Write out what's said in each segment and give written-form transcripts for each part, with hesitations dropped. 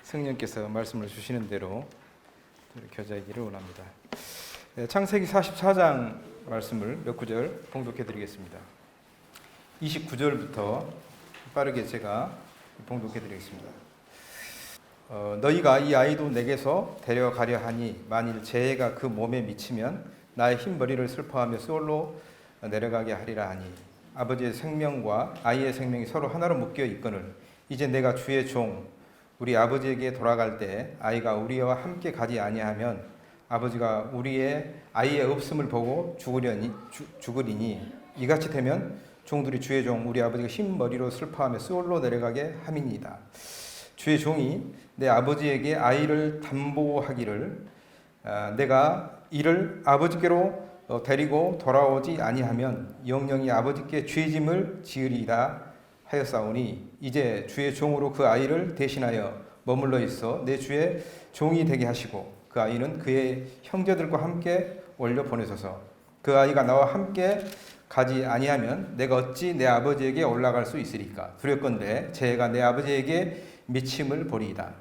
성령께서 말씀을 주시는 대로 교제하기를 원합니다. 창세기 44장 말씀을 몇 구절 봉독해 드리겠습니다. 29절부터 빠르게 제가 봉독해 드리겠습니다. 너희가 이 아이도 내게서 데려가려 하니 만일 재해가 그 몸에 미치면 나의 흰 머리를 슬퍼하며 수월로 내려가게 하리라 하니 아버지의 생명과 아이의 생명이 서로 하나로 묶여 있거늘 이제 내가 주의 종 우리 아버지에게 돌아갈 때 아이가 우리와 함께 가지 아니하면 아버지가 우리의 아이의 없음을 보고 죽으리니 이같이 되면 종들이 주의 종 우리 아버지가 흰 머리로 슬퍼하며 수월로 내려가게 함이니이다. 주의 종이 내 아버지에게 아이를 담보하기를 내가 이를 아버지께로 데리고 돌아오지 아니하면 영영이 아버지께 죄짐을 지으리이다 하였사오니 이제 주의 종으로 그 아이를 대신하여 머물러 있어 내 주의 종이 되게 하시고 그 아이는 그의 형제들과 함께 올려 보내소서. 그 아이가 나와 함께 가지 아니하면 내가 어찌 내 아버지에게 올라갈 수 있으리까. 두렵건대 재해가 내 아버지에게 미침을 보리이다.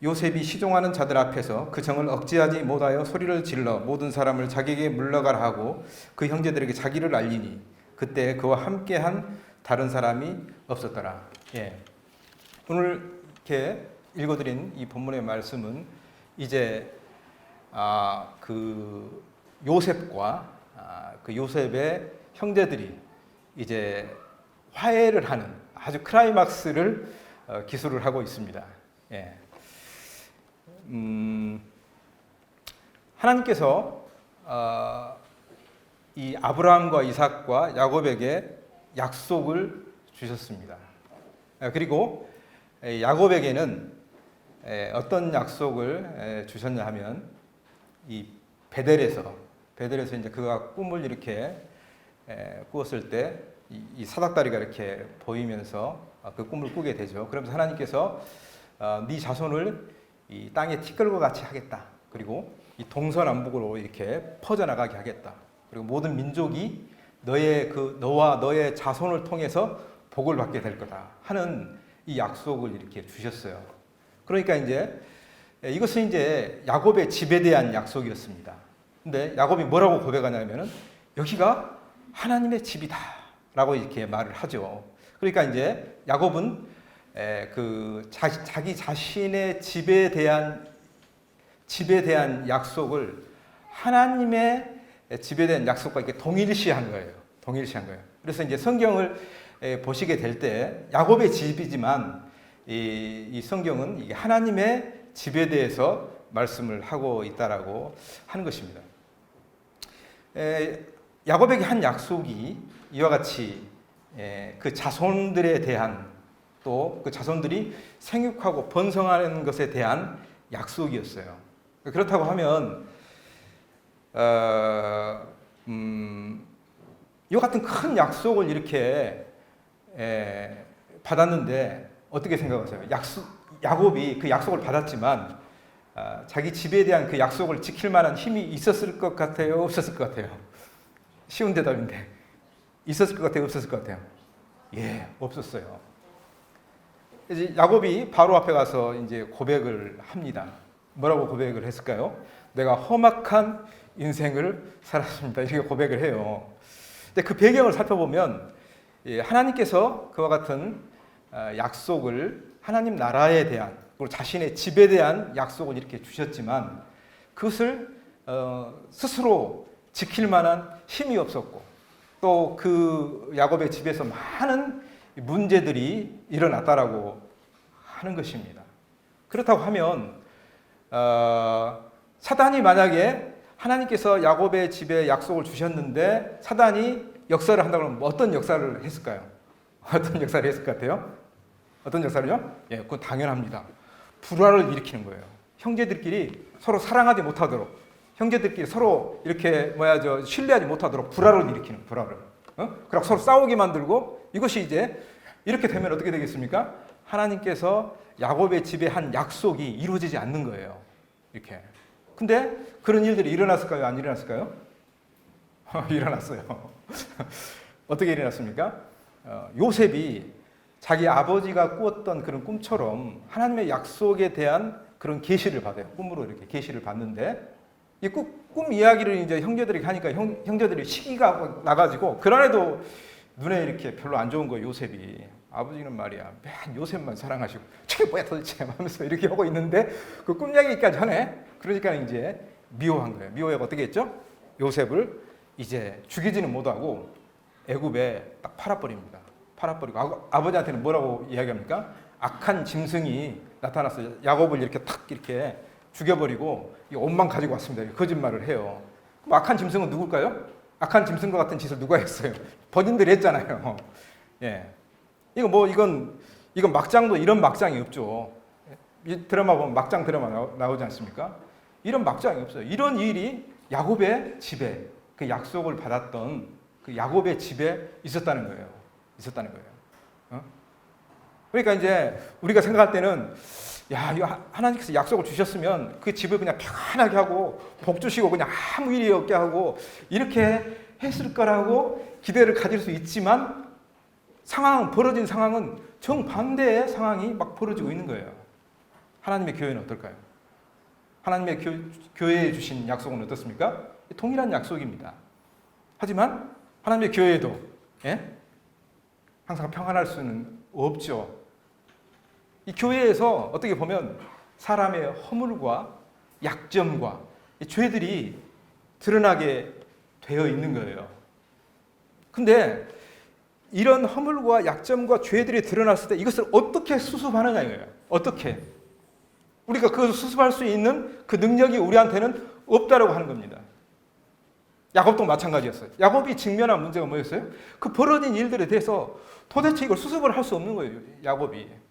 요셉이 시종하는 자들 앞에서 그 정을 억제하지 못하여 소리를 질러 모든 사람을 자기에게 물러가라 하고 그 형제들에게 자기를 알리니 그때 그와 함께한 다른 사람이 없었더라. 오늘 이렇게 읽어드린 이 본문의 말씀은 이제 그 요셉과 그 요셉의 형제들이 이제 화해를 하는 아주 클라이막스를 기술을 하고 있습니다. 하나님께서 이 아브라함과 이삭과 야곱에게 약속을 주셨습니다. 그리고 야곱에게는 어떤 약속을 주셨냐 하면 이 베델에서 이제 그가 꿈을 이렇게 꾸었을 때 이 사닥다리가 이렇게 보이면서 그 꿈을 꾸게 되죠. 그러면서 하나님께서 네 자손을 이 땅의 티끌과 같이 하겠다. 그리고 이 동서남북으로 이렇게 퍼져나가게 하겠다. 그리고 모든 민족이 너와 너의 자손을 통해서 복을 받게 될 거다 하는 이 약속을 이렇게 주셨어요. 그러니까 이제 이것은 이제 야곱의 집에 대한 약속이었습니다. 근데 야곱이 뭐라고 고백하냐면은 여기가 하나님의 집이다라고 이렇게 말을 하죠. 그러니까 이제 야곱은 그 자기 자신의 집에 대한 약속을 하나님의 집에 대한 약속과 이렇게 동일시한 거예요. 그래서 이제 성경을 보시게 될 때 야곱의 집이지만 이 성경은 이게 하나님의 집에 대해서 말씀을 하고 있다라고 하는 것입니다. 야곱에게 한 약속이 이와 같이 그 자손들에 대한 또 그 자손들이 생육하고 번성하는 것에 대한 약속이었어요. 그렇다고 하면 이와 같은 큰 약속을 이렇게 받았는데 어떻게 생각하세요? 야곱이 그 약속을 받았지만 자기 집에 대한 그 약속을 지킬 만한 힘이 있었을 것 같아요? 없었을 것 같아요? 쉬운 대답인데 있었을 것 같아요? 없었을 것 같아요? 없었어요. 이제 야곱이 바로 앞에 가서 이제 고백을 합니다. 뭐라고 고백을 했을까요? 내가 험악한 인생을 살았습니다. 이렇게 고백을 해요. 근데 그 배경을 살펴보면 하나님께서 그와 같은 약속을 하나님 나라에 대한 그리고 자신의 집에 대한 약속을 이렇게 주셨지만 그것을 스스로 지킬 만한 힘이 없었고 또 그 야곱의 집에서 많은 문제들이 일어났다라고 하는 것입니다. 그렇다고 하면 사단이 만약에 하나님께서 야곱의 집에 약속을 주셨는데 사단이 역사를 한다고 하면 어떤 역사를 했을까요? 어떤 역사를 했을 것 같아요? 어떤 역사를요? 그건 당연합니다. 불화를 일으키는 거예요. 형제들끼리 서로 사랑하지 못하도록, 형제들끼리 서로 이렇게 신뢰하지 못하도록 불화를 일으키는 불화를. 그리고 서로 싸우게 만들고 이것이 이제 이렇게 되면 어떻게 되겠습니까? 하나님께서 야곱의 집에 한 약속이 이루어지지 않는 거예요. 이렇게. 근데 그런 일들이 일어났을까요? 안 일어났을까요? 일어났어요. 어떻게 일어났습니까? 요셉이 자기 아버지가 꾸었던 그런 꿈처럼 하나님의 약속에 대한 그런 계시를 받아요. 꿈으로 이렇게 계시를 받는데 이 꿈 이야기를 이제 형제들이 하니까 형제들이 시기가 나가지고 그날에도 눈에 이렇게 별로 안 좋은 거예요. 요셉이. 아버지는 말이야 맨 요셉만 사랑하시고 저게 뭐야 도대체 하면서 이렇게 하고 있는데 그 꿈 이야기까지 하네. 그러니까 이제 미워한 거예요. 미워해가 어떻게 했죠? 요셉을 이제 죽이지는 못하고 애굽에 딱 팔아버립니다. 팔아버리고 아버지한테는 뭐라고 이야기합니까? 악한 짐승이 나타났어요. 야곱을 이렇게 탁 이렇게 죽여버리고 이 옷만 가지고 왔습니다. 거짓말을 해요. 그럼 악한 짐승은 누굴까요? 악한 짐승과 같은 짓을 누가 했어요? 본인들이 했잖아요. 예, 이건 막장도 이런 막장이 없죠. 이 드라마 보면 막장 드라마 나오지 않습니까? 이런 막장이 없어요. 이런 일이 야곱의 집에 그 약속을 받았던 그 야곱의 집에 있었다는 거예요. 있었다는 거예요. 그러니까 이제 우리가 생각할 때는 야, 이거 하나님께서 약속을 주셨으면 그 집을 그냥 편하게 하고 복 주시고 그냥 아무 일이 없게 하고 이렇게 했을 거라고 기대를 가질 수 있지만 벌어진 상황은 정반대의 상황이 막 벌어지고 있는 거예요. 하나님의 교회는 어떨까요? 하나님의 교회에 주신 약속은 어떻습니까? 동일한 약속입니다. 하지만 하나님의 교회에도 항상 평안할 수는 없죠. 이 교회에서 어떻게 보면 사람의 허물과 약점과 죄들이 드러나게 되어 있는 거예요. 근데 이런 허물과 약점과 죄들이 드러났을 때 이것을 어떻게 수습하느냐 이거예요. 어떻게? 우리가 그것을 수습할 수 있는 그 능력이 우리한테는 없다라고 하는 겁니다. 야곱도 마찬가지였어요. 야곱이 직면한 문제가 뭐였어요? 그 벌어진 일들에 대해서 도대체 이걸 수습을 할 수 없는 거예요. 야곱이.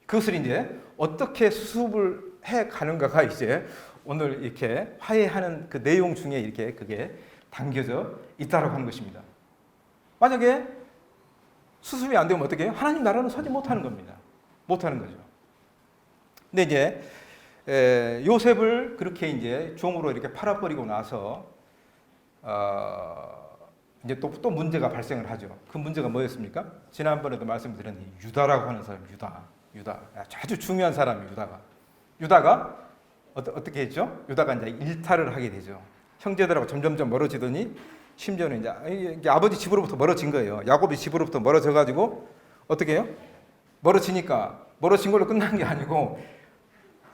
그것을 이제 어떻게 수습을 해 가는가가 이제 오늘 이렇게 화해하는 그 내용 중에 이렇게 그게 담겨져 있다라고 하는 것입니다. 만약에 수습이 안 되면 어떻게 해요? 하나님 나라는 서지 못하는 겁니다. 못하는 거죠. 근데 이제 요셉을 그렇게 이제 종으로 이렇게 팔아버리고 나서 이제 또 문제가 발생을 하죠. 그 문제가 뭐였습니까? 지난번에도 말씀드렸는데 유다라고 하는 사람, 유다 아주 중요한 사람이 유다가 어떻게 했죠? 유다가 이제 일탈을 하게 되죠. 형제들하고 점점점 멀어지더니 심지어는 이제 아버지 집으로부터 멀어진 거예요. 야곱이 집으로부터 멀어져 가지고 어떻게 해요? 멀어진 걸로 끝난 게 아니고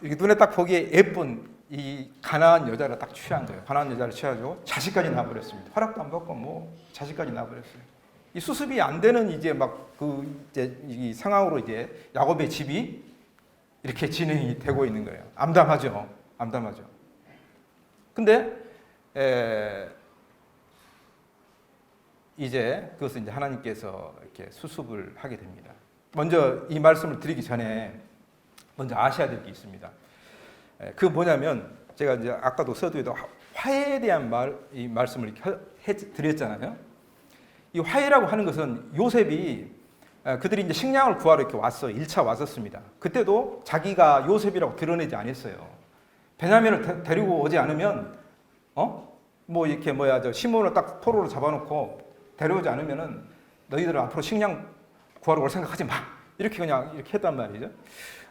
이렇게 눈에 딱 보기에 예쁜 이 가나안 여자를 딱 취한 거예요. 가나안 여자를 취하고 자식까지 낳아버렸습니다. 허락도 안 받고 뭐 자식까지 낳아버렸어요. 이 수습이 안 되는 이제 막 그 이제 이 상황으로 이제 야곱의 집이 이렇게 진행이 되고 있는 거예요. 암담하죠. 근데 이제 그것을 이제 하나님께서 이렇게 수습을 하게 됩니다. 먼저 이 말씀을 드리기 전에 먼저 아셔야 될 게 있습니다. 그 뭐냐면 제가 이제 아까도 서두에도 화해에 대한 이 말씀을 드렸잖아요. 이 화해라고 하는 것은 요셉이 그들이 이제 식량을 구하러 이렇게 1차 왔었습니다. 그때도 자기가 요셉이라고 드러내지 않았어요. 베냐민을 데리고 오지 않으면 뭐 이렇게 시몬을 딱 포로로 잡아놓고 데려오지 않으면은 너희들은 앞으로 식량 구하러 올 생각하지 마. 이렇게 그냥 이렇게 했단 말이죠.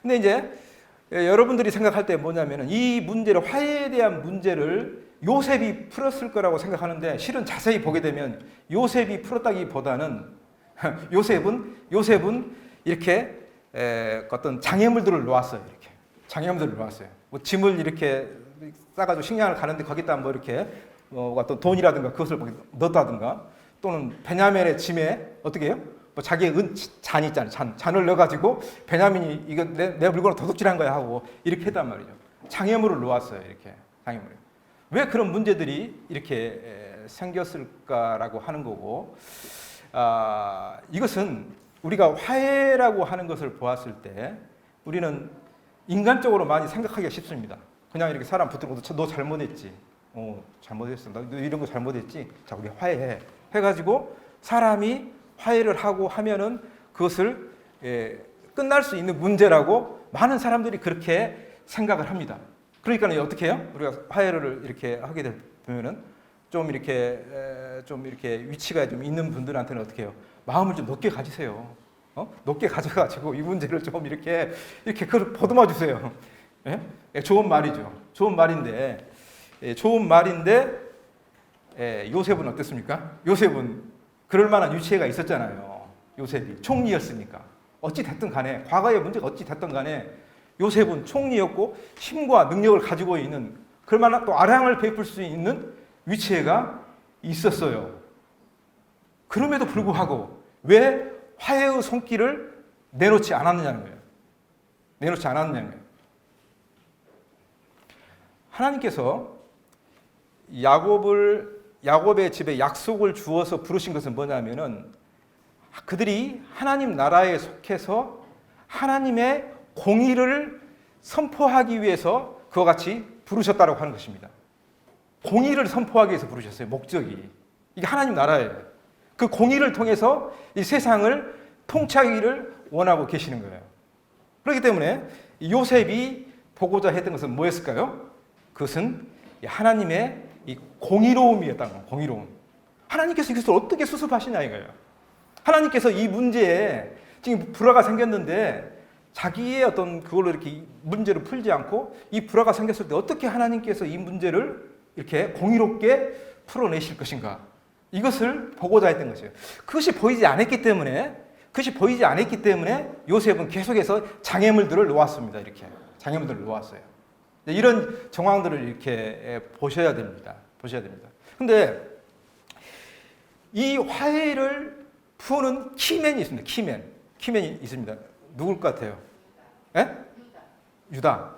근데 이제 여러분들이 생각할 때 뭐냐면은 이 문제를 화해에 대한 문제를 요셉이 풀었을 거라고 생각하는데 실은 자세히 보게 되면 요셉이 풀었다기보다는 요셉은 이렇게 어떤 장애물들을 놓았어요. 이렇게 장애물들을 놓았어요. 뭐 짐을 이렇게 싸가지고 식량을 가는데 거기다 뭐 이렇게 어떤 돈이라든가 그것을 넣었다든가 또는 베냐민의 짐에 어떻게 해요? 뭐 자기의 잔이 있잖아요. 잔을 넣어가지고 베냐민이 이거 내 물건을 도둑질한 거야 하고 이렇게 했단 말이죠. 장애물을 놓았어요. 이렇게 장애물. 왜 그런 문제들이 이렇게 생겼을까라고 하는 거고, 이것은 우리가 화해라고 하는 것을 보았을 때 우리는 인간적으로 많이 생각하기가 쉽습니다. 그냥 이렇게 사람 붙들고 너 잘못했지. 잘못했어. 너 이런 거 잘못했지. 자, 우리 화해해. 해가지고 사람이 화해를 하고 하면은 그것을 끝날 수 있는 문제라고 많은 사람들이 그렇게 생각을 합니다. 그러니까 어떻게 해요? 우리가 화해를 이렇게 하게 되면은 좀 이렇게 위치가 좀 있는 분들한테는 어떻게 해요? 마음을 좀 높게 가지세요. 높게 가져가지고 이 문제를 좀 이렇게 그걸 보듬어 주세요. 예? 예, 좋은 말이죠. 좋은 말인데, 요셉은 어땠습니까? 요셉은 그럴 만한 유치애가 있었잖아요. 요셉이 총리였으니까. 어찌 됐든 간에, 과거의 문제가 어찌 됐든 간에 요셉은 총리였고 힘과 능력을 가지고 있는, 그럴 만한 또 아량을 베풀 수 있는 위치가 있었어요. 그럼에도 불구하고 왜 화해의 손길을 내놓지 않았느냐는 거예요. 내놓지 않았느냐는 거예요. 하나님께서 야곱의 집에 약속을 주어서 부르신 것은 뭐냐면은, 그들이 하나님 나라에 속해서 하나님의 공의를 선포하기 위해서 그와 같이 부르셨다고 하는 것입니다. 공의를 선포하기 위해서 부르셨어요. 목적이. 이게 하나님 나라예요. 그 공의를 통해서 이 세상을 통치하기를 원하고 계시는 거예요. 그렇기 때문에 요셉이 보고자 했던 것은 뭐였을까요? 그것은 하나님의 이 공의로움이었다는 거예요. 공의로움. 하나님께서 이것을 어떻게 수습하시냐 이거예요. 하나님께서 이 문제에 지금 불화가 생겼는데 자기의 어떤 그걸로 이렇게 문제를 풀지 않고 이 불화가 생겼을 때 어떻게 하나님께서 이 문제를 이렇게 공의롭게 풀어내실 것인가, 이것을 보고자 했던 것이에요. 그것이 보이지 않았기 때문에 요셉은 계속해서 장애물들을 놓았습니다. 이렇게 장애물들을 놓았어요. 이런 정황들을 이렇게 보셔야 됩니다. 근데 이 화해를 푸는 키맨이 있습니다. 키맨이 있습니다. 누굴 것 같아요? 예? 유다.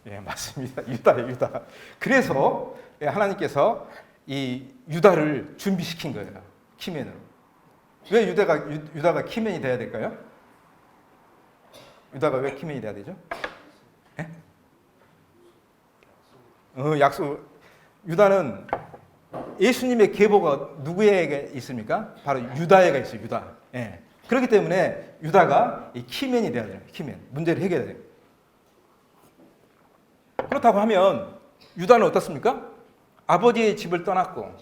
예, 맞습니다. 유다. 그래서 하나님께서 이 유다를 준비시킨 거예요. 키맨으로. 왜 유다가 키맨이 돼야 될까요? 유다가 왜 키맨이 돼야 되죠? 예? 약속. 유다는 예수님의 계보가 누구에게 있습니까? 바로 유다에게 있어요. 유다. 예. 그렇기 때문에 유다가 이 키맨이 돼야 돼요. 키맨. 문제를 해결해야 돼요. 그렇다고 하면 유다는 어떻습니까? 아버지의 집을 떠났고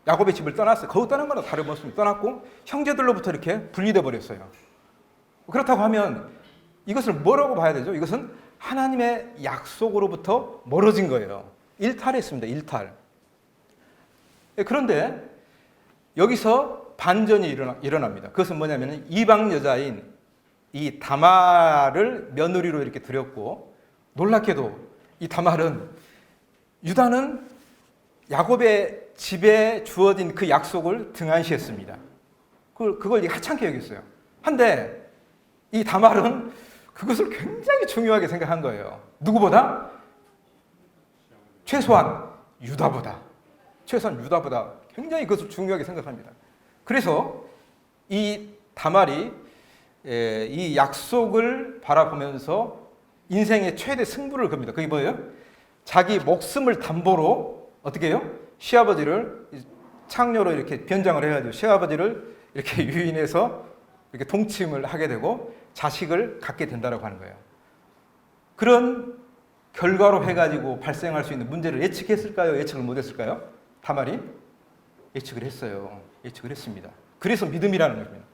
야곱의 집을 떠났어요. 거기 떠난 거나 다름없습니다. 떠났고 형제들로부터 이렇게 분리돼 버렸어요. 그렇다고 하면 이것을 뭐라고 봐야 되죠? 이것은 하나님의 약속으로부터 멀어진 거예요. 일탈했습니다. 일탈. 그런데 여기서 반전이 일어납니다. 그것은 뭐냐면 이방 여자인 이 다말을 며느리로 이렇게 들였고, 놀랍게도 이 다말은, 유다는 야곱의 집에 주어진 그 약속을 등한시했습니다. 그걸 하찮게 여겼어요. 한데 이 다말은 그것을 굉장히 중요하게 생각한 거예요. 누구보다? 최소한 유다보다 굉장히 그것을 중요하게 생각합니다. 그래서 이 다말이 이 약속을 바라보면서 인생의 최대 승부를 겁니다. 그게 뭐예요? 자기 목숨을 담보로 어떻게 해요? 시아버지를 창녀로 이렇게 변장을 해가지고 시아버지를 이렇게 유인해서 이렇게 동침을 하게 되고 자식을 갖게 된다고 하는 거예요. 그런 결과로 해가지고 발생할 수 있는 문제를 예측했을까요? 예측을 못했을까요? 다말이 예측을 했어요. 예측을 했습니다. 그래서 믿음이라는 겁니다.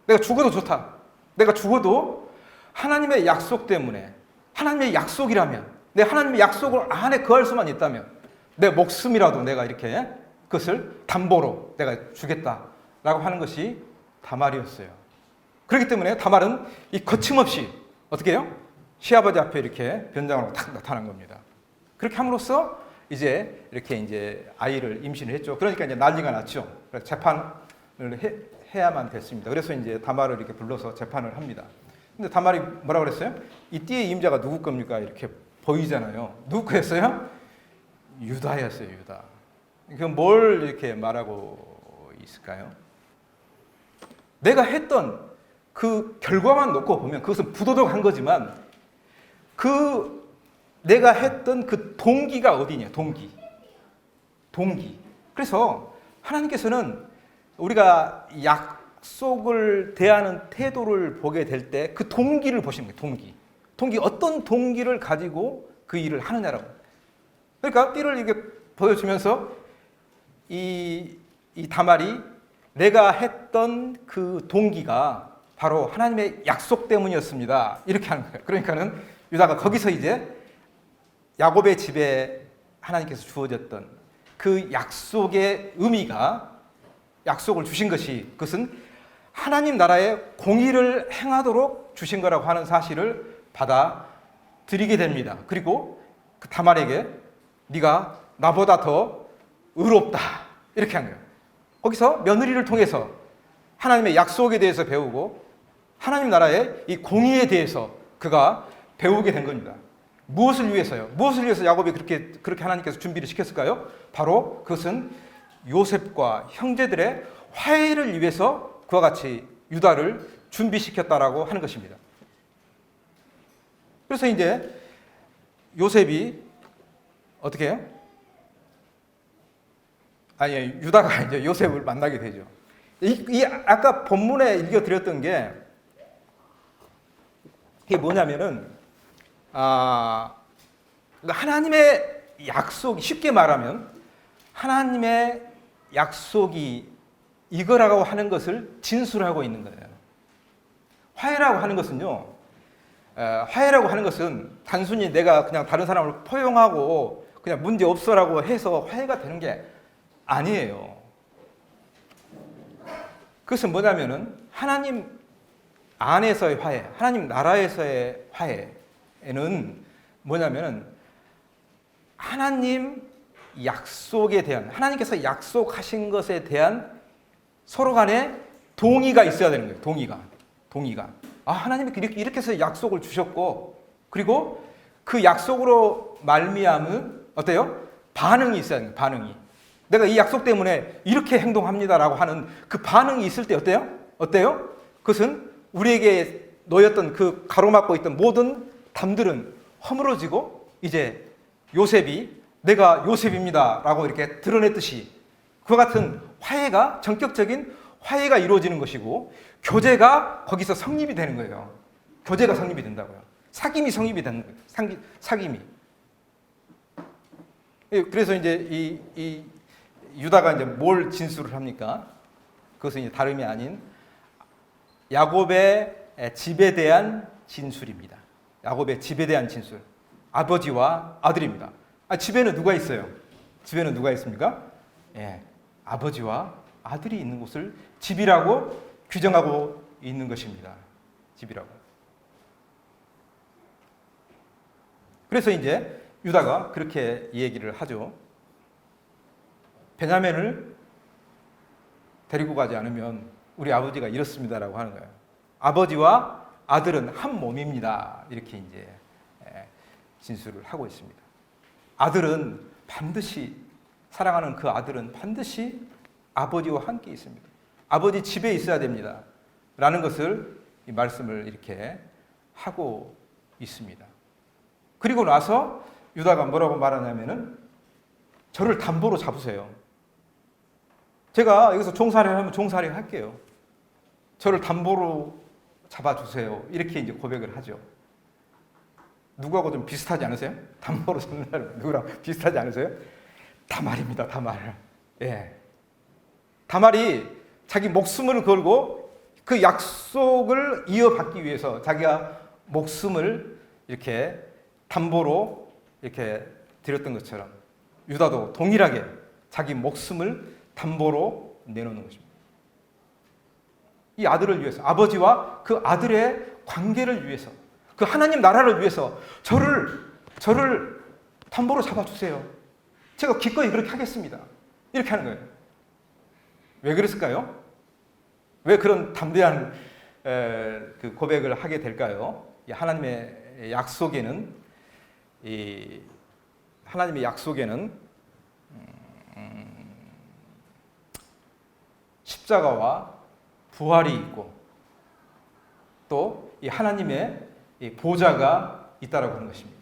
내가 죽어도 좋다. 내가 죽어도 하나님의 약속 때문에, 하나님의 약속이라면, 내 하나님의 약속을 안에 거할 수만 있다면 내 목숨이라도 내가 이렇게 그것을 담보로 내가 주겠다라고 하는 것이 다말이었어요. 그렇기 때문에 다말은 이 거침없이 어떻게 해요? 시아버지 앞에 이렇게 변장으로 탁 나타난 겁니다. 그렇게 함으로써 이제 아이를 임신을 했죠. 그러니까 이제 난리가 났죠. 그래서 재판을 해야만 됐습니다. 그래서 이제 다말을 이렇게 불러서 재판을 합니다. 근데 다말이 뭐라고 그랬어요? 이 띠의 임자가 누구 겁니까? 이렇게 보이잖아요. 누구 거였어요? 유다였어요. 유다. 그럼 뭘 이렇게 말하고 있을까요? 내가 했던 그 결과만 놓고 보면 그것은 부도덕한 거지만, 내가 했던 그 동기가 어디냐? 동기. 그래서 하나님께서는 우리가 약속을 대하는 태도를 보게 될 때 그 동기를 보시는 거예요. 동기. 어떤 동기를 가지고 그 일을 하느냐라고. 그러니까 띠를 이렇게 보여주면서 이 다말이 내가 했던 그 동기가 바로 하나님의 약속 때문이었습니다. 이렇게 하는 거예요. 그러니까는 유다가 거기서 이제 야곱의 집에 하나님께서 주어졌던 그 약속의 의미가, 약속을 주신 것이 그것은 하나님 나라의 공의를 행하도록 주신 거라고 하는 사실을 받아들이게 됩니다. 그리고 그 다말에게 네가 나보다 더 의롭다 이렇게 한 거예요. 거기서 며느리를 통해서 하나님의 약속에 대해서 배우고 하나님 나라의 이 공의에 대해서 그가 배우게 된 겁니다. 무엇을 위해서요? 무엇을 위해서 야곱이 그렇게 하나님께서 준비를 시켰을까요? 바로 그것은 요셉과 형제들의 화해를 위해서 그와 같이 유다를 준비시켰다라고 하는 것입니다. 그래서 이제 요셉이 어떻게 해요? 유다가 이제 요셉을 만나게 되죠. 이 아까 본문에 읽어드렸던 게 이게 뭐냐면은 하나님의 약속이, 쉽게 말하면 하나님의 약속이 이거라고 하는 것을 진술하고 있는 거예요. 화해라고 하는 것은요, 화해라고 하는 것은 단순히 내가 그냥 다른 사람을 포용하고 그냥 문제 없어라고 해서 화해가 되는 게 아니에요. 그것은 뭐냐면은 하나님 안에서의 화해, 하나님 나라에서의 화해는 뭐냐면은 하나님 약속에 대한, 하나님께서 약속하신 것에 대한 서로 간에 동의가 있어야 되는 거예요. 동의가. 하나님이 이렇게 해서 약속을 주셨고, 그리고 그 약속으로 말미암은 어때요? 반응이 있어야 되는 거예요. 반응이. 내가 이 약속 때문에 이렇게 행동합니다라고 하는 그 반응이 있을 때 어때요? 그것은 우리에게 놓였던 그 가로막고 있던 모든 담들은 허물어지고 이제 요셉이 내가 요셉입니다라고 이렇게 드러냈듯이 그와 같은 화해가, 전격적인 화해가 이루어지는 것이고 교제가 거기서 성립이 되는 거예요. 교제가 성립이 된다고요. 사귐이 성립이 되는 거예요. 사귐이. 그래서 이제 이 유다가 이제 뭘 진술을 합니까? 그것은 이제 다름이 아닌 야곱의 집에 대한 진술입니다. 야곱의 집에 대한 진술. 아버지와 아들입니다. 집에는 누가 있어요? 집에는 누가 있습니까? 아버지와 아들이 있는 곳을 집이라고 규정하고 있는 것입니다. 집이라고. 그래서 이제 유다가 그렇게 얘기를 하죠. 베냐민을 데리고 가지 않으면 우리 아버지가 이렇습니다라고 하는 거예요. 아버지와 아들은 한 몸입니다. 이렇게 이제 진술을 하고 있습니다. 아들은 반드시, 사랑하는 그 아들은 반드시 아버지와 함께 있습니다. 아버지 집에 있어야 됩니다. 라는 것을 이 말씀을 이렇게 하고 있습니다. 그리고 나서 유다가 뭐라고 말하냐면은 저를 담보로 잡으세요. 제가 여기서 종살이를 하면 종살이 할게요. 저를 담보로 잡아주세요. 이렇게 이제 고백을 하죠. 누구하고 좀 비슷하지 않으세요? 담보로 잡는 사람 누구랑 비슷하지 않으세요? 다말입니다. 다말. 다말이 자기 목숨을 걸고 그 약속을 이어받기 위해서 자기가 목숨을 이렇게 담보로 이렇게 드렸던 것처럼 유다도 동일하게 자기 목숨을 담보로 내놓는 것입니다. 이 아들을 위해서, 아버지와 그 아들의 관계를 위해서, 그 하나님 나라를 위해서 저를 담보로 잡아주세요. 제가 기꺼이 그렇게 하겠습니다. 이렇게 하는 거예요. 왜 그랬을까요? 왜 그런 담대한 그 고백을 하게 될까요? 하나님의 약속에는 십자가와 부활이 있고 또 이 하나님의 보좌가 있다라고 하는 것입니다.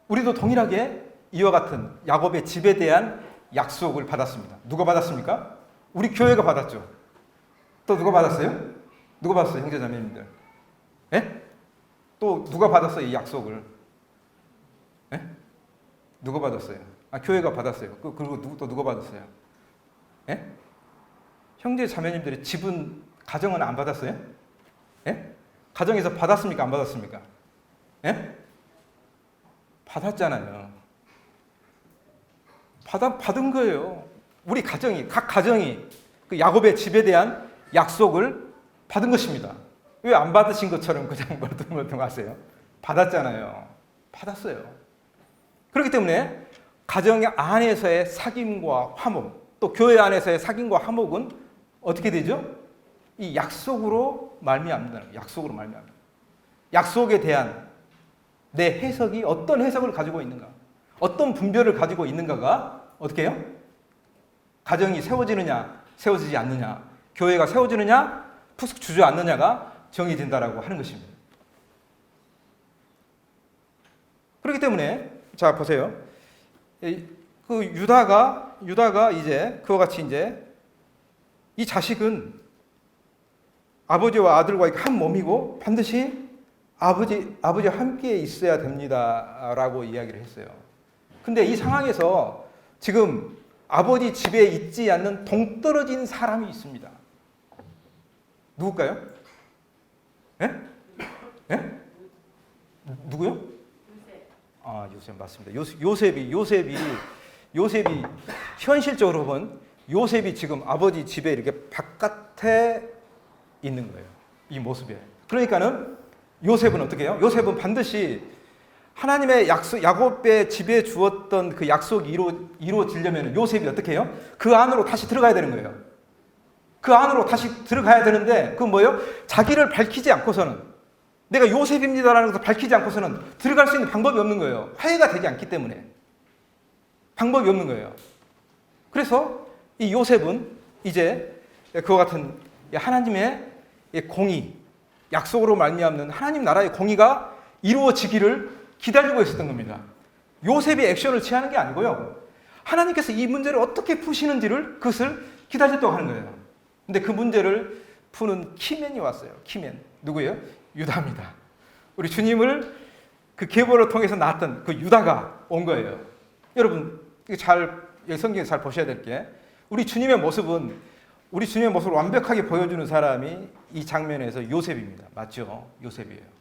우리도 동일하게 이와 같은 야곱의 집에 대한 약속을 받았습니다. 누가 받았습니까? 우리 교회가 받았죠. 또 누가 받았어요? 누가 받았어요, 형제자매님들? 또 누가 받았어요, 이 약속을? 누가 받았어요? 교회가 받았어요. 그리고 누가 받았어요? 예? 형제 자매님들이 집은 가정은 안 받았어요? 예? 가정에서 받았습니까? 안 받았습니까? 예? 받았잖아요. 받은 거예요. 우리 각 가정이 그 야곱의 집에 대한 약속을 받은 것입니다. 왜 안 받으신 것처럼 그냥 멀뚱멀뚱하세요? 받았잖아요. 받았어요. 그렇기 때문에 가정 안에서의 사귐과 화목, 또 교회 안에서의 사귐과 화목은 어떻게 되죠? 이 약속으로 말미암는다는 거예요. 약속으로 말미암는. 약속에 대한 내 해석이 어떤 해석을 가지고 있는가, 어떤 분별을 가지고 있는가가 어떻게 해요? 가정이 세워지느냐, 세워지지 않느냐, 교회가 세워지느냐, 푸석 주저앉느냐가 정의된다라고 하는 것입니다. 그렇기 때문에 자 보세요. 그 유다가 이제 그와 같이 이제 이 자식은 아버지와 아들과 한 몸이고 반드시 아버지와 함께 있어야 됩니다라고 이야기를 했어요. 근데 이 상황에서 지금 아버지 집에 있지 않는 동떨어진 사람이 있습니다. 누굴까요? 예? 예? 누구요? 요셉 맞습니다. 요셉이 현실적으로 보면 요셉이 지금 아버지 집에 이렇게 바깥에 있는 거예요. 이 모습에. 그러니까는 요셉은 어떻게 해요? 요셉은 반드시 하나님의 약속, 야곱의 집에 주었던 그 약속이 이루어지려면 요셉이 어떻게 해요? 그 안으로 다시 들어가야 되는 거예요. 그 안으로 다시 들어가야 되는데 그건 뭐예요? 자기를 밝히지 않고서는, 내가 요셉입니다라는 것을 밝히지 않고서는 들어갈 수 있는 방법이 없는 거예요. 화해가 되지 않기 때문에 방법이 없는 거예요. 그래서 이 요셉은 이제 그와 같은 하나님의 공의, 약속으로 말미암는 하나님 나라의 공의가 이루어지기를 기다리고 있었던 겁니다. 요셉이 액션을 취하는 게 아니고요. 하나님께서 이 문제를 어떻게 푸시는지를 그것을 기다렸다고 하는 거예요. 근데 그 문제를 푸는 키맨이 왔어요. 키맨. 누구예요? 유다입니다. 우리 주님을 그 계보를 통해서 낳았던 그 유다가 온 거예요. 여러분, 성경에 잘 보셔야 될 게, 우리 주님의 모습을 완벽하게 보여주는 사람이 이 장면에서 요셉입니다. 맞죠? 요셉이에요.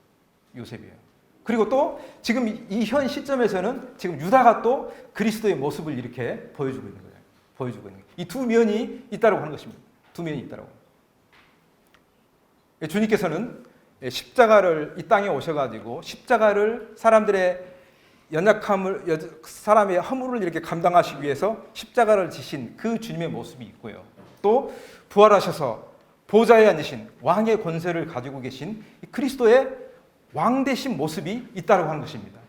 그리고 또 지금 이 현 시점에서는 지금 유다가 또 그리스도의 모습을 이렇게 보여주고 있는 거예요. 이 두 면이 있다고 하는 것입니다. 두 면이 있다고. 주님께서는 십자가를 이 땅에 오셔가지고 십자가를 사람들의 연약함을, 사람의 허물을 이렇게 감당하시기 위해서 십자가를 지신 그 주님의 모습이 있고요. 또 부활하셔서 보좌에 앉으신 왕의 권세를 가지고 계신 그리스도의 왕 되신 모습이 있다고 하는 것입니다.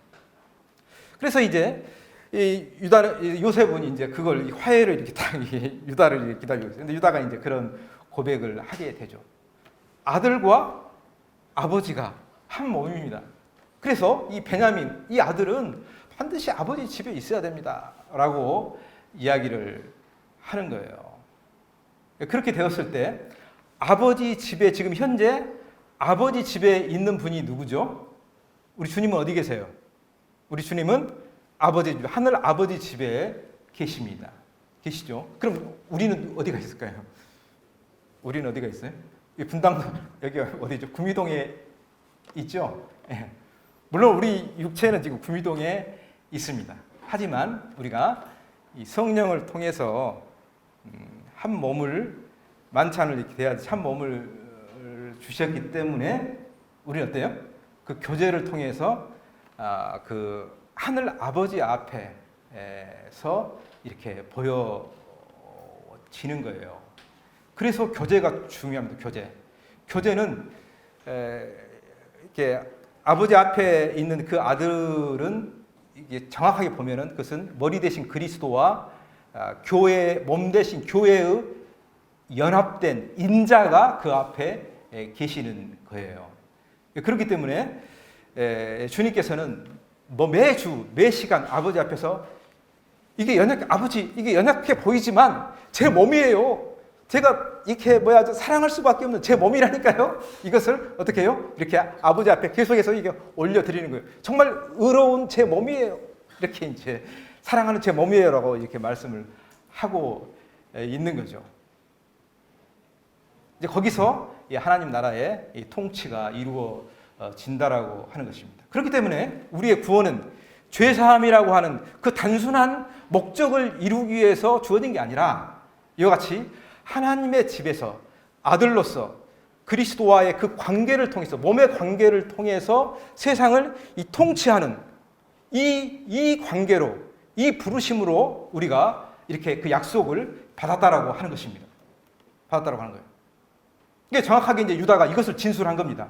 그래서 이제 요셉은 이제 그걸 화해를 이렇게 딱 유다를 이렇게 기다리고 있어요. 근데 유다가 이제 그런 고백을 하게 되죠. 아들과 아버지가 한 몸입니다. 그래서 이 베냐민, 이 아들은 반드시 아버지 집에 있어야 됩니다라고 이야기를 하는 거예요. 그렇게 되었을 때 아버지 집에, 지금 현재 아버지 집에 있는 분이 누구죠? 우리 주님은 어디 계세요? 우리 주님은 하늘 아버지 집에 계십니다. 계시죠? 그럼 우리는 어디가 있을까요? 우리는 어디가 있어요? 분당, 여기 어디죠? 구미동에 있죠? 예. 물론 우리 육체는 지금 구미동에 있습니다. 하지만 우리가 이 성령을 통해서 한 몸을, 만찬을 이렇게 돼야지 한 몸을 주셨기 때문에 우리는 어때요? 그 교제를 통해서 그 하늘 아버지 앞에서 이렇게 보여지는 거예요. 그래서 교제가 중요합니다. 교제는 이렇게 아버지 앞에 있는 그 아들은 이게 정확하게 보면은 그것은 머리 대신 그리스도와 교회 몸 대신 교회의 연합된 인자가 그 앞에 계시는 거예요. 그렇기 때문에 주님께서는 매주 매 시간 아버지 앞에서 이게 연약해 보이지만 제 몸이에요. 제가 이렇게 사랑할 수밖에 없는 제 몸이라니까요. 이것을 어떻게 해요? 이렇게 아버지 앞에 계속해서 이게 올려드리는 거예요. 정말 의로운 제 몸이에요. 이렇게 이제 사랑하는 제 몸이에요라고 이렇게 말씀을 하고 있는 거죠. 이제 거기서 하나님 나라의 통치가 이루어진다라고 하는 것입니다. 그렇기 때문에 우리의 구원은 죄사함이라고 하는 그 단순한 목적을 이루기 위해서 주어진 게 아니라 이와 같이 하나님의 집에서 아들로서 그리스도와의 그 관계를 통해서, 몸의 관계를 통해서 세상을 통치하는 이 관계로, 이 부르심으로 우리가 이렇게 그 약속을 받았다라고 하는 것입니다. 받았다라고 하는 거예요. 이게 정확하게 이제 유다가 이것을 진술한 겁니다.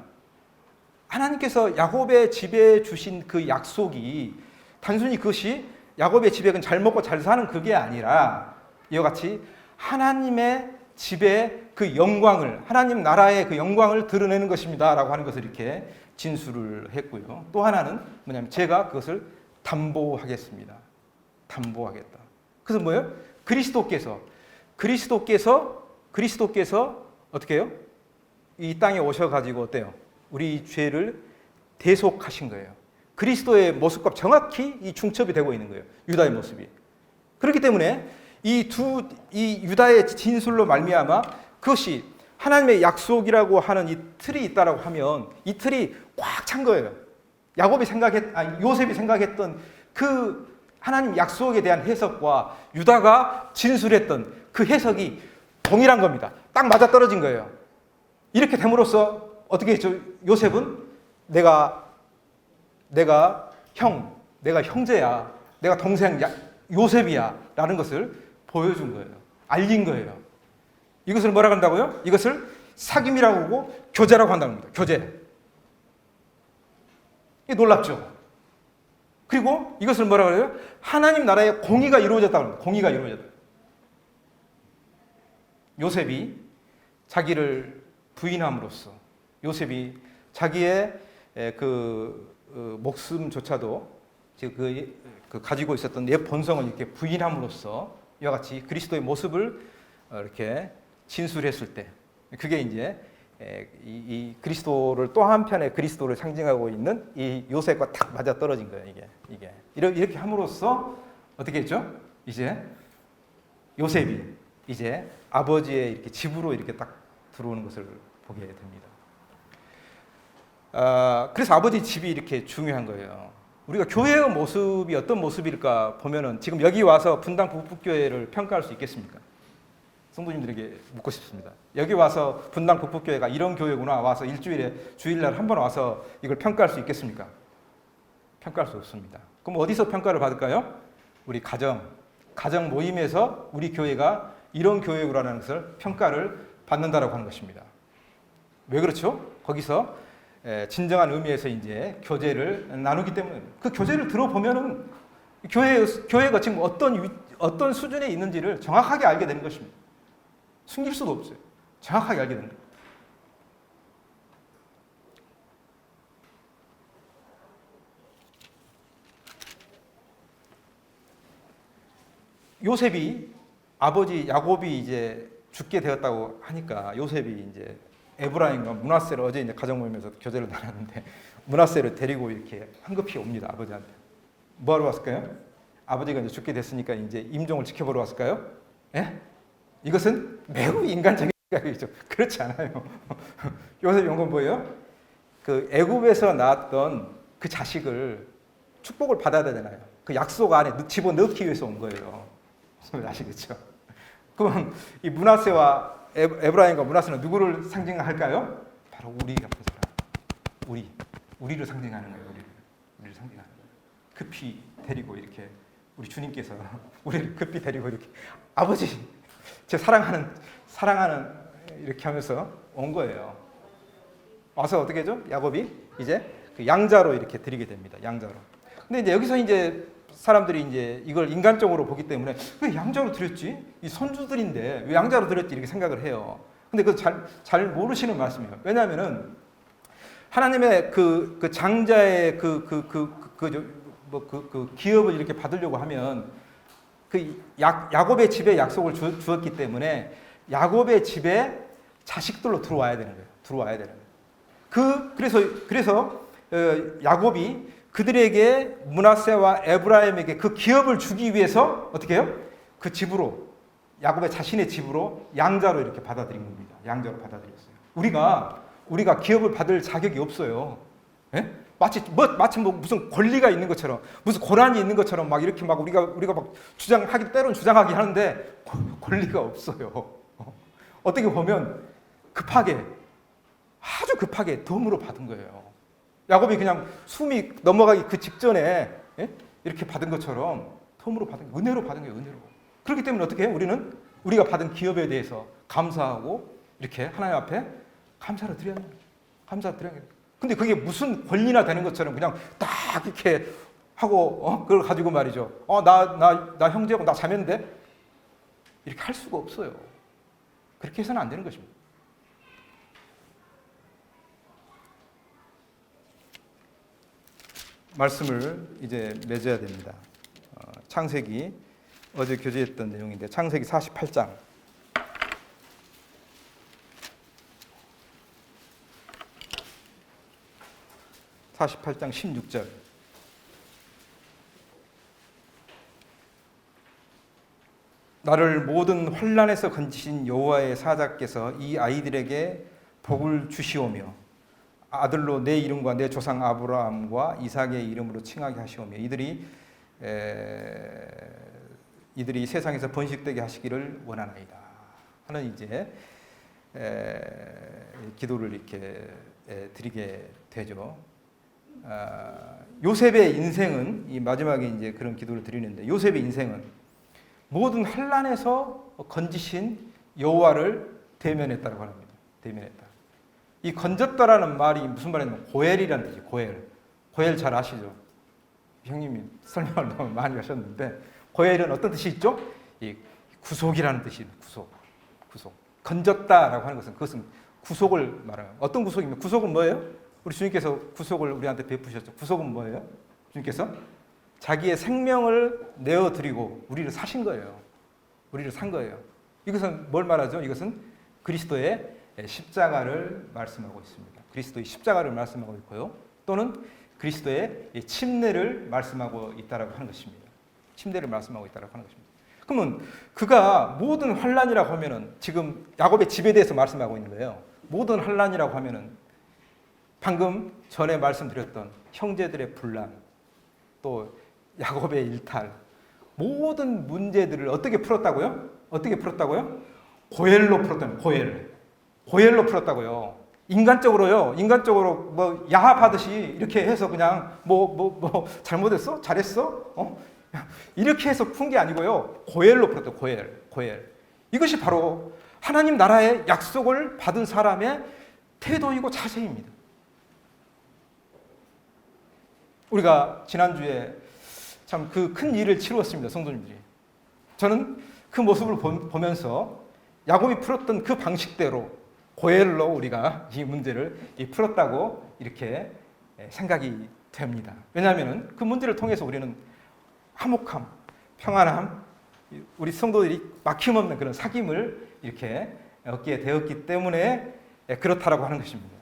하나님께서 야곱의 집에 주신 그 약속이 단순히 그것이 야곱의 집에 잘 먹고 잘 사는 그게 아니라 이와 같이 하나님의 집의 그 영광을, 하나님 나라의 그 영광을 드러내는 것입니다라고 하는 것을 이렇게 진술을 했고요. 또 하나는 뭐냐면 제가 그것을 담보하겠습니다. 담보하겠다. 그래서 뭐예요? 그리스도께서 어떻게 해요? 이 땅에 오셔가지고 어때요? 우리 죄를 대속하신 거예요. 그리스도의 모습과 정확히 이 중첩이 되고 있는 거예요. 유다의 모습이. 그렇기 때문에 이 유다의 진술로 말미암아 그것이 하나님의 약속이라고 하는 이 틀이 있다라고 하면 이 틀이 꽉 찬 거예요. 요셉이 생각했던 그 하나님 약속에 대한 해석과 유다가 진술했던 그 해석이 동일한 겁니다. 딱 맞아떨어진 거예요. 이렇게 됨으로써 어떻게 했죠? 요셉은 내가 형제야, 내가 동생 요셉이야 라는 것을 보여준 거예요. 알린 거예요. 이것을 뭐라고 한다고요? 이것을 사귐이라고 하고 교제라고 한다는 겁니다. 교제. 이게 놀랍죠? 그리고 이것을 뭐라고 해요? 하나님 나라의 공의가 이루어졌다고 합니다. 공의가 이루어졌다. 요셉이 자기를 부인함으로써 요셉이 자기의 목숨조차도 그 가지고 있었던 내 본성을 이렇게 부인함으로써 이와 같이 그리스도의 모습을 이렇게 진술했을 때 그게 이제 이 그리스도를 또 한편의 그리스도를 상징하고 있는 이 요셉과 딱 맞아 떨어진 거예요. 이게 이렇게 함으로써 어떻게 했죠? 이제 요셉이 이제 아버지의 이렇게 집으로 이렇게 딱 들어오는 것을 보게 됩니다. 그래서 아버지 집이 이렇게 중요한 거예요. 우리가 교회의 모습이 어떤 모습일까 보면은 지금 여기 와서 분당 북북교회를 평가할 수 있겠습니까? 성도님들에게 묻고 싶습니다. 여기 와서 분당 북북교회가 이런 교회구나 와서 일주일에 주일날 한 번 와서 이걸 평가할 수 있겠습니까? 평가할 수 없습니다. 그럼 어디서 평가를 받을까요? 우리 가정 모임에서 우리 교회가 이런 교회구라는 것을 평가를 받는다라고 하는 것입니다. 왜 그렇죠? 거기서 진정한 의미에서 이제 교제를 나누기 때문에 그 교제를 들어보면은 교회가 지금 어떤 수준에 있는지를 정확하게 알게 되는 것입니다. 숨길 수도 없어요. 정확하게 알게 되는 거예요. 요셉이 아버지 야곱이 이제 죽게 되었다고 하니까 요셉이 이제 에브라임과 므낫세를 어제 이제 가정 모임에서 교제를 나눴는데 므낫세를 데리고 이렇게 황급히 옵니다. 아버지한테. 뭐 하러 왔을까요? 아버지가 이제 죽게 됐으니까 이제 임종을 지켜보러 왔을까요? 예? 이것은 매우 인간적인 생각이죠. 그렇지 않아요. 요셉이 온 건 뭐예요? 그 애굽에서 낳았던 그 자식을 축복을 받아야 되잖아요. 그 약속 안에 집어넣기 위해서 온 거예요. 아시겠죠? 그럼 이 므낫세와 에브라임과 므낫세는 누구를 상징할까요? 바로 우리 같은 사람. 우리를 상징하는 거예요. 우리를 상징하는 거예요. 급히 데리고 이렇게 우리 주님께서 우리를 급히 데리고 이렇게 아버지 제 사랑하는 이렇게 하면서 온 거예요. 와서 어떻게 하죠? 야곱이 이제 그 양자로 이렇게 드리게 됩니다. 양자로. 근데 이제 여기서 이제 사람들이 이제 이걸 인간적으로 보기 때문에 왜 양자로 드렸지? 이 손주들인데 왜 양자로 드렸지? 이렇게 생각을 해요. 근데 그 잘 모르시는 말씀이에요. 왜냐하면은 하나님의 그 장자의 그 기업을 이렇게 받으려고 하면 그 야곱의 집에 약속을 주었기 때문에 야곱의 집에 자식들로 들어와야 되는 거예요. 그래서 야곱이 그들에게 므낫세와 에브라임에게 그 기업을 주기 위해서 어떻게 해요? 그 집으로 야곱의 자신의 집으로 양자로 이렇게 받아들인 겁니다. 양자로 받아들였어요. 우리가 기업을 받을 자격이 없어요. 예? 마치 뭐 무슨 권리가 있는 것처럼 무슨 고난이 있는 것처럼 막 이렇게 막 우리가 막 주장하기 때론 주장하기 하는데 권리가 없어요. 어떻게 보면 아주 급하게 덤으로 받은 거예요. 야곱이 그냥 숨이 넘어가기 그 직전에 이렇게 받은 것처럼 덤으로 받은 거예요. 은혜로 받은 거예요. 은혜로. 그렇기 때문에 어떻게 해요? 우리가 받은 기업에 대해서 감사하고 이렇게 하나님 앞에 감사를 드려야 합니다. 감사를 드려야 합니다. 근데 그게 무슨 권리나 되는 것처럼 그냥 딱 이렇게 하고 그걸 가지고 말이죠. 나 형제고 나 자매인데 이렇게 할 수가 없어요. 그렇게 해서는 안 되는 것입니다. 말씀을 이제 맺어야 됩니다. 창세기 어제 교제했던 내용인데 창세기 48장 16절 나를 모든 환난에서 건지신 여호와의 사자께서 이 아이들에게 복을 주시오며 아들로 내 이름과 내 조상 아브라함과 이삭의 이름으로 칭하게 하시오며 이들이 세상에서 번식되게 하시기를 원하나이다 하는 이제 기도를 이렇게 드리게 되죠. 요셉의 인생은 이 마지막에 이제 그런 기도를 드리는데 요셉의 인생은 모든 환난에서 건지신 여호와를 대면했다고 합니다. 대면했다. 이 건졌다라는 말이 무슨 말이냐면 고엘이라는 뜻이에요. 고엘 잘 아시죠? 형님이 설명을 너무 많이 하셨는데 고엘은 어떤 뜻이 있죠? 이 구속이라는 뜻입니다. 구속. 건졌다라고 하는 것은 그것은 구속을 말해요. 어떤 구속입니까? 구속은 뭐예요? 우리 주님께서 구속을 우리한테 베푸셨죠. 구속은 뭐예요? 주님께서 자기의 생명을 내어드리고 우리를 사신 거예요. 우리를 산 거예요. 이것은 뭘 말하죠? 이것은 그리스도의 십자가를 말씀하고 있습니다. 그리스도의 십자가를 말씀하고 있고요. 또는 그리스도의 침례를 말씀하고 있다라고 하는 것입니다. 침례를 말씀하고 있다라고 하는 것입니다. 그러면 그가 모든 환난이라고 하면은 지금 야곱의 집에 대해서 말씀하고 있는 거예요. 모든 환난이라고 하면은 방금 전에 말씀드렸던 형제들의 분란, 또 야곱의 일탈, 모든 문제들을 어떻게 풀었다고요? 어떻게 풀었다고요? 고엘로 풀었다는 고엘로 풀었다고요. 인간적으로 뭐 야합하듯이 이렇게 해서 그냥 뭐 잘못했어? 잘했어? 이렇게 해서 푼 게 아니고요. 고엘로 풀었다. 고엘. 이것이 바로 하나님 나라의 약속을 받은 사람의 태도이고 자세입니다. 우리가 지난주에 참 그 큰 일을 치루었습니다. 성도님들이. 저는 그 모습을 보면서 야곱이 풀었던 그 방식대로 고엘로 우리가 이 문제를 풀었다고 이렇게 생각이 됩니다. 왜냐하면 그 문제를 통해서 우리는 화목함, 평안함, 우리 성도들이 막힘없는 그런 사귐을 이렇게 얻게 되었기 때문에 그렇다라고 하는 것입니다.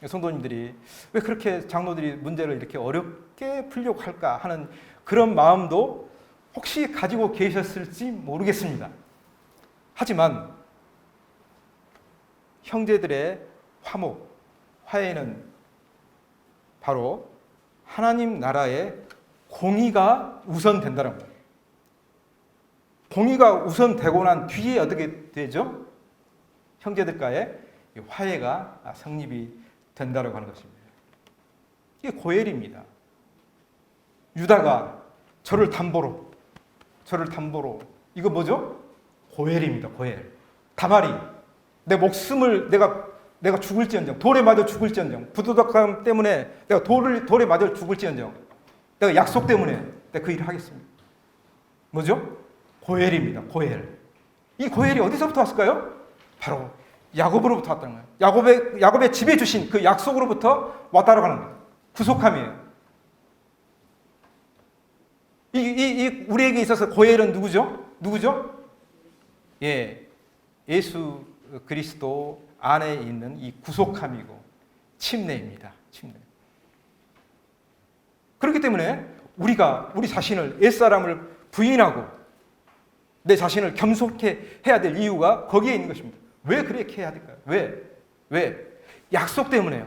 성도님들이 왜 그렇게 장로들이 문제를 이렇게 어렵게 풀려고 할까 하는 그런 마음도 혹시 가지고 계셨을지 모르겠습니다. 하지만 형제들의 화목, 화해는 바로 하나님 나라의 공의가 우선된다는 거예요. 공의가 우선되고 난 뒤에 어떻게 되죠? 형제들과의 화해가 성립이 된다고 하는 것입니다. 이게 고엘입니다. 유다가 저를 담보로 이거 뭐죠? 고엘입니다. 고엘. 다말이 내 목숨을 내가 죽을지언정 돌에 맞아 죽을지언정 부도덕함 때문에 내가 돌에 맞아 죽을지언정 내가 약속 때문에 내가 그 일을 하겠습니다. 뭐죠? 고엘입니다. 고엘. 이 고엘이 어디서부터 왔을까요? 바로 야곱으로부터 왔다는 거예요. 야곱의 집에 주신 그 약속으로부터 왔다라고 하는 거예요. 구속함이에요. 우리에게 있어서 고엘은 누구죠? 예수 그리스도 안에 있는 이 구속함이고 침례입니다. 침례. 그렇기 때문에 우리가 우리 자신을 옛사람을 부인하고 내 자신을 겸손케 해야 될 이유가 거기에 있는 것입니다. 왜 그렇게 해야 될까요? 왜? 약속 때문에요.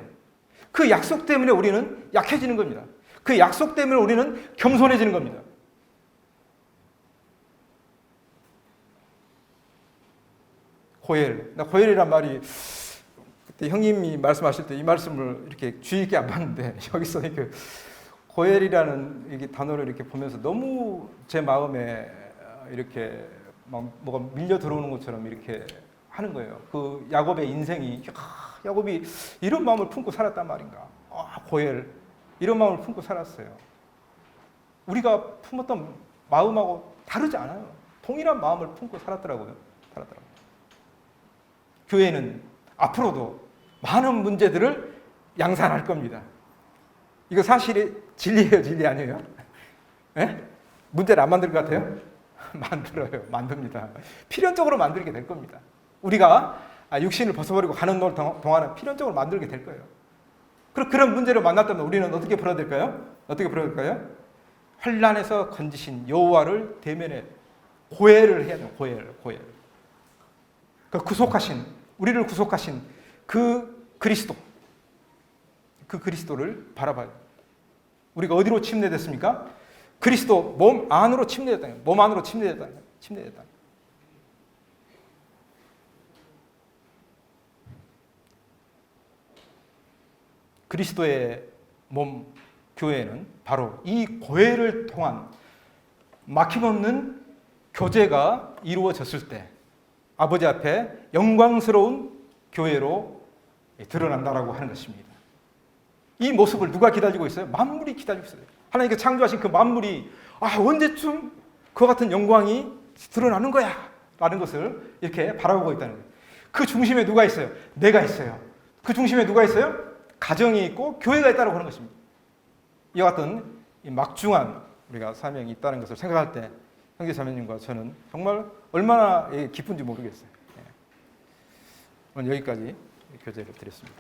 그 약속 때문에 우리는 약해지는 겁니다. 그 약속 때문에 우리는 겸손해지는 겁니다. 고엘. 나 고엘이란 말이 그때 형님이 말씀하실 때 이 말씀을 이렇게 주의 깊게 안 봤는데 여기서 이렇게 고엘이라는 이게 단어를 이렇게 보면서 너무 제 마음에 이렇게 막 뭐가 밀려 들어오는 것처럼 이렇게 하는 거예요. 그 야곱의 인생이 야곱이 이런 마음을 품고 살았단 말인가? 고엘 이런 마음을 품고 살았어요. 우리가 품었던 마음하고 다르지 않아요. 동일한 마음을 품고 살았더라고요. 교회는 앞으로도 많은 문제들을 양산할 겁니다. 이거 사실이 진리예요, 진리 아니에요? 네? 문제를 안 만들 것 같아요? 만들어요, 만듭니다. 필연적으로 만들게 될 겁니다. 우리가 육신을 벗어버리고 가는 동안은 필연적으로 만들게 될 거예요. 그런 문제를 만났다면 우리는 어떻게 풀어야 될까요? 환난에서 건지신 여호와를 대면해 고해를 해야 돼요. 고해. 그 우리를 구속하신 그 그리스도를 바라봐요. 우리가 어디로 침례됐습니까? 그리스도 몸 안으로 침례됐다. 몸 안으로 침례됐다. 그리스도의 몸 교회는 바로 이 고해를 통한 막힘없는 교제가 이루어졌을 때 아버지 앞에 영광스러운 교회로 드러난다라고 하는 것입니다. 이 모습을 누가 기다리고 있어요? 만물이 기다리고 있어요. 하나님께서 창조하신 그 만물이 언제쯤 그와 같은 영광이 드러나는 거야 라는 것을 이렇게 바라보고 있다는 거예요. 그 중심에 누가 있어요? 내가 있어요. 그 중심에 누가 있어요? 가정이 있고 교회가 있다고 하는 것입니다. 이와 같은 막중한 우리가 사명이 있다는 것을 생각할 때 형제 자매님과 저는 정말 얼마나 기쁜지 모르겠어요. 오늘 여기까지 교제를 드렸습니다.